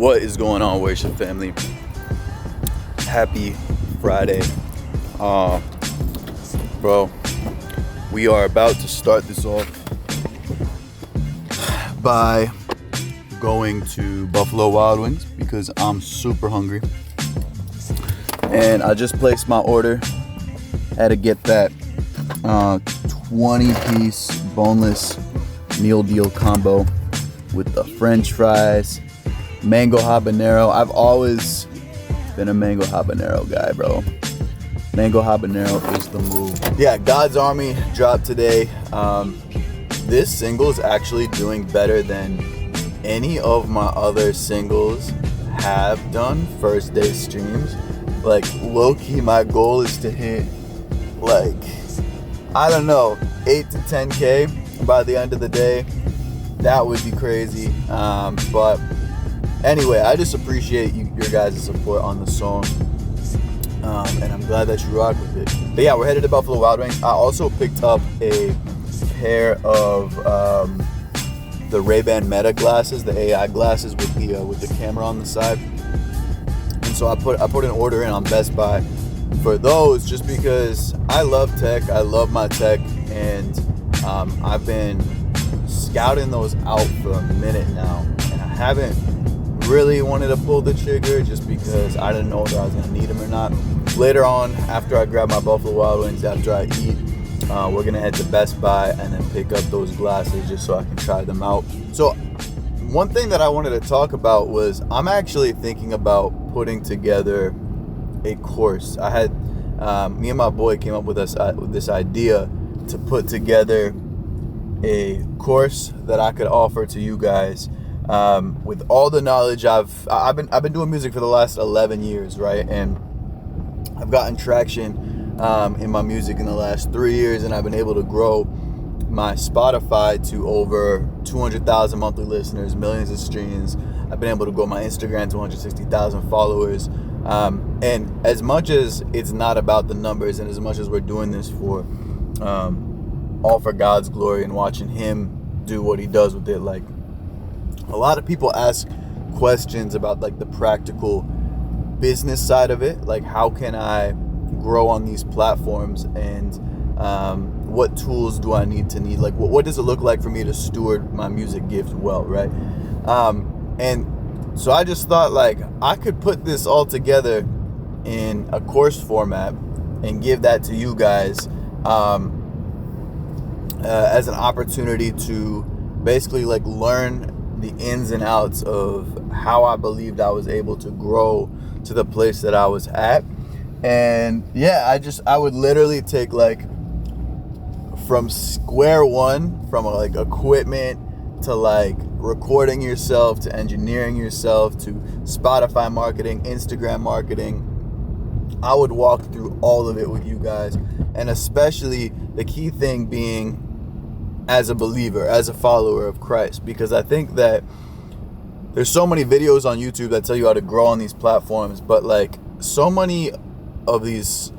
What is going on, Worship family? Happy Friday. Bro, we are about to start this off by going to Buffalo Wild Wings because I'm super hungry. And I just placed my order. Had to get that 20-piece boneless meal deal combo with the French fries, mango habanero. I've always been a mango habanero guy, bro. Mango habanero is the move. Yeah, God's Army dropped today. This single is actually doing better than any of my other singles have done first day streams. Like, low-key, my goal is to hit, like, I don't know, 8 to 10K by the end of the day. That would be crazy. But anyway, I just appreciate your guys' support on the song. And I'm glad that you rock with it. But yeah, we're headed to Buffalo Wild Wings. I also picked up a pair of the Ray-Ban Meta glasses, the AI glasses with the camera on the side. And so I put an order in on Best Buy for those just because I love tech. I love my tech, and I've been scouting those out for a minute now, and I haven't really wanted to pull the trigger just because I didn't know whether I was going to need them or not. Later on, after I grab my Buffalo Wild Wings, after I eat, we're going to head to Best Buy and then pick up those glasses just so I can try them out. So one thing that I wanted to talk about was I'm actually thinking about putting together a course. I had me and my boy came up with this idea to put together a course that I could offer to you guys with all the knowledge I've been doing music for the last 11 years, right? And I've gotten traction in my music in the last 3 years, and I've been able to grow my Spotify to over 200,000 monthly listeners, millions of streams. I've been able to grow my Instagram to 160,000 followers. And as much as it's not about the numbers, and as much as we're doing this for all for God's glory and watching him do what he does with it, like, a lot of people ask questions about like the practical business side of it, like how can I grow on these platforms, and what tools do I need, like what does it look like for me to steward my music gift well, right? And so I just thought, like, I could put this all together in a course format and give that to you guys as an opportunity to basically like learn the ins and outs of how I believed I was able to grow to the place that I was at. And yeah, I would literally take like from square one, from like equipment to like recording yourself to engineering yourself to Spotify marketing, Instagram marketing. I would walk through all of it with you guys, and especially the key thing being as a believer, as a follower of Christ, because I think that there's so many videos on YouTube that tell you how to grow on these platforms, but like so many of these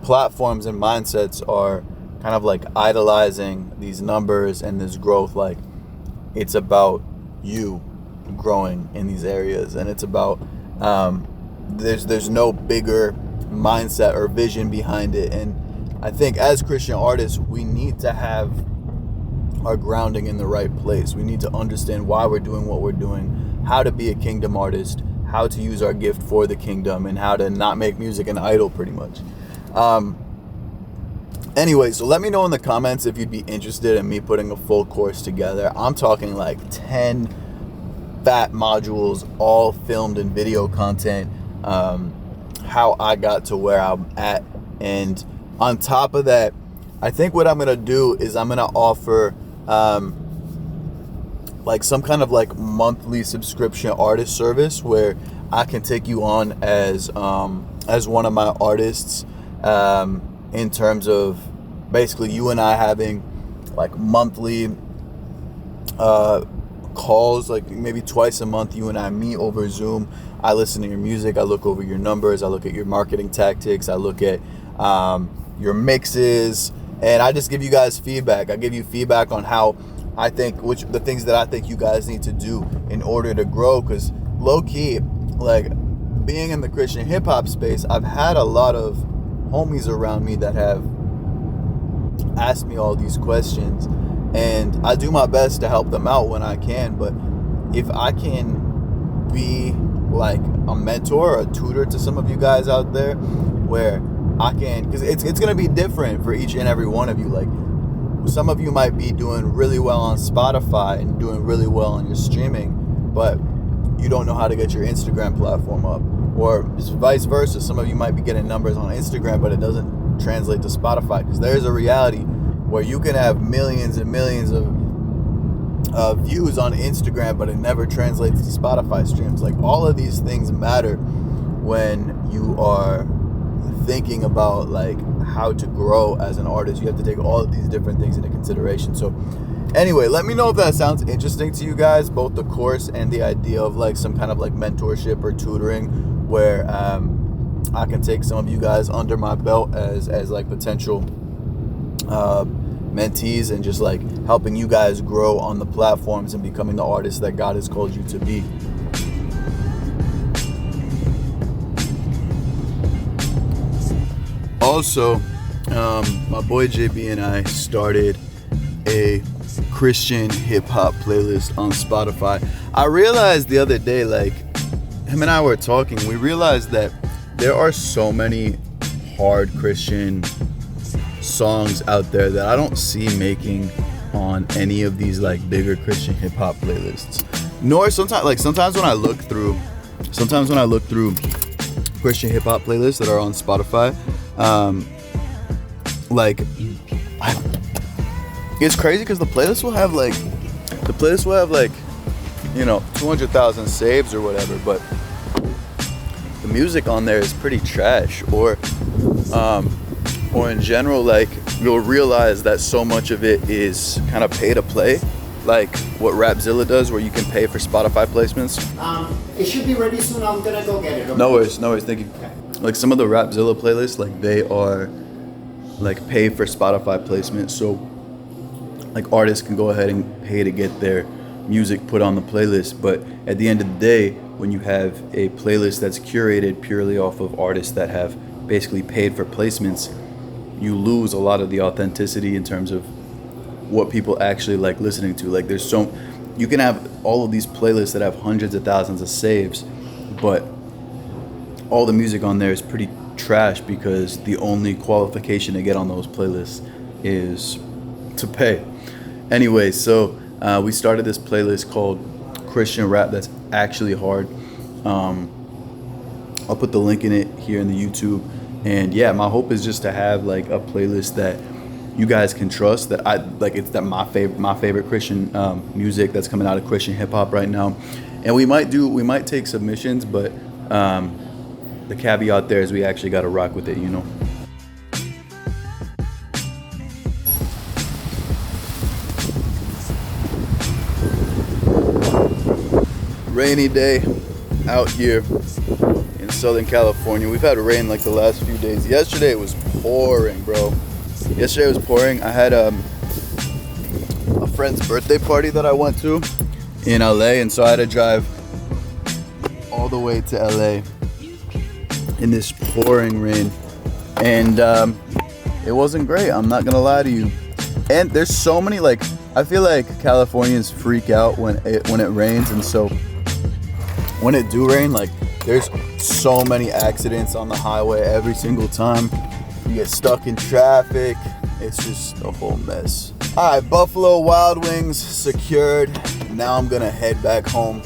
platforms and mindsets are kind of like idolizing these numbers and this growth. Like, it's about you growing in these areas, and it's about there's no bigger mindset or vision behind it. And I think as Christian artists, we need to have our grounding in the right place. We need to understand why we're doing what we're doing, how to be a kingdom artist, how to use our gift for the kingdom, and how to not make music an idol, pretty much. Anyway, so let me know in the comments if you'd be interested in me putting a full course together. I'm talking like 10 fat modules, all filmed in video content, how I got to where I'm at. And on top of that, I think what I'm going to do is I'm going to offer like some kind of like monthly subscription artist service where I can take you on as one of my artists, in terms of basically you and I having like monthly calls, like maybe twice a month you and I meet over Zoom. I listen to your music, I look over your numbers, I look at your marketing tactics, I look at your mixes, and I just give you guys feedback. I give you feedback on how I think, the things that I think you guys need to do in order to grow, because low key, like being in the Christian hip hop space, I've had a lot of homies around me that have asked me all these questions, and I do my best to help them out when I can. But if I can be like a mentor or a tutor to some of you guys out there, where I can, because it's gonna be different for each and every one of you. Like, some of you might be doing really well on Spotify and doing really well on your streaming, but you don't know how to get your Instagram platform up, or vice versa. Some of you might be getting numbers on Instagram, but it doesn't translate to Spotify, because there's a reality where you can have millions and millions of views on Instagram, but it never translates to Spotify streams. Like, all of these things matter when you are thinking about like how to grow as an artist. You have to take all of these different things into consideration. So anyway, let me know if that sounds interesting to you guys, both the course and the idea of like some kind of like mentorship or tutoring, where I can take some of you guys under my belt as like potential mentees, and just like helping you guys grow on the platforms and becoming the artist that God has called you to be. Also, my boy JB and I started a Christian hip hop playlist on Spotify. I realized the other day, like, him and I were talking, we realized that there are so many hard Christian songs out there that I don't see making on any of these like bigger Christian hip hop playlists. Nor sometimes when I look through Christian hip hop playlists that are on Spotify, it's crazy because the playlist will have like 200,000 saves or whatever, but the music on there is pretty trash, or in general, like, you'll realize that so much of it is kind of pay to play, like what Rapzilla does, where you can pay for Spotify placements. It should be ready soon. I'm gonna go get it. Okay? No worries, thank you. Okay. Like, some of the Rapzilla playlists, like, they are like pay for Spotify placement, so like artists can go ahead and pay to get their music put on the playlist. But at the end of the day, when you have a playlist that's curated purely off of artists that have basically paid for placements, you lose a lot of the authenticity in terms of what people actually like listening to. Like, you can have all of these playlists that have hundreds of thousands of saves, but all the music on there is pretty trash because the only qualification to get on those playlists is to pay. Anyway, so we started this playlist called Christian Rap that's actually hard. I'll put the link in it here in the YouTube. And yeah, my hope is just to have like a playlist that you guys can trust, that I like. It's that my favorite Christian music that's coming out of Christian hip hop right now. And we might take submissions, but the caveat there is we actually got to rock with it, you know. Rainy day out here in Southern California. We've had rain like the last few days. Yesterday it was pouring, bro. I had a friend's birthday party that I went to in LA, and so I had to drive all the way to LA in this pouring rain, and it wasn't great. I'm not gonna lie to you. And there's so many, like, I feel like Californians freak out when it rains, and so when it do rain, like, there's so many accidents on the highway every single time. You get stuck in traffic. It's just a whole mess. All right, Buffalo Wild Wings secured. Now I'm gonna head back home.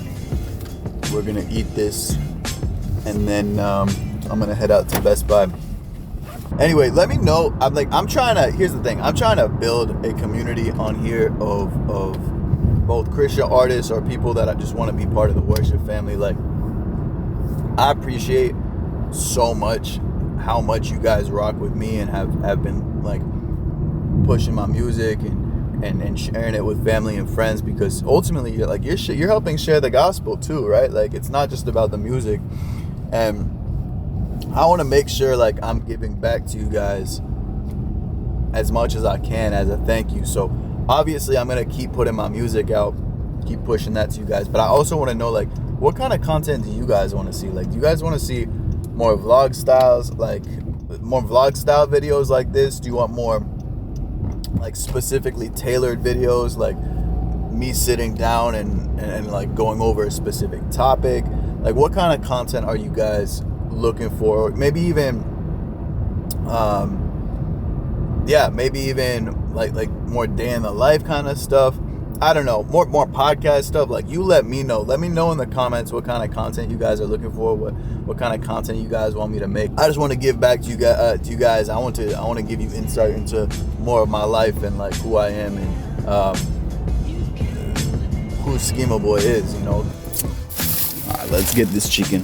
We're gonna eat this, and then I'm gonna head out to Best Buy. Anyway, let me know. Here's the thing. I'm trying to build a community on here of both Christian artists or people that I just want to be part of the worship family. Like, I appreciate so much how much you guys rock with me and have been like pushing my music and sharing it with family and friends, because ultimately you're helping share the gospel too, right? Like, it's not just about the music, and I want to make sure like I'm giving back to you guys as much as I can as a thank you. So obviously I'm gonna keep putting my music out, keep pushing that to you guys, but I also want to know, like, what kind of content do you guys want to see? Like, do you guys want to see more vlog styles, like more vlog style videos like this? Do you want more like specifically tailored videos, like me sitting down and like going over a specific topic? Like, what kind of content are you guys looking for? Maybe even maybe even like more day in the life kind of stuff. I don't know, more podcast stuff. Like, you let me know in the comments what kind of content you guys are looking for, what kind of content you guys want me to make. I just want to give back to you guys. I want to give you insight into more of my life and like who I am and who Skema Boy is, you know. All right, let's get this chicken.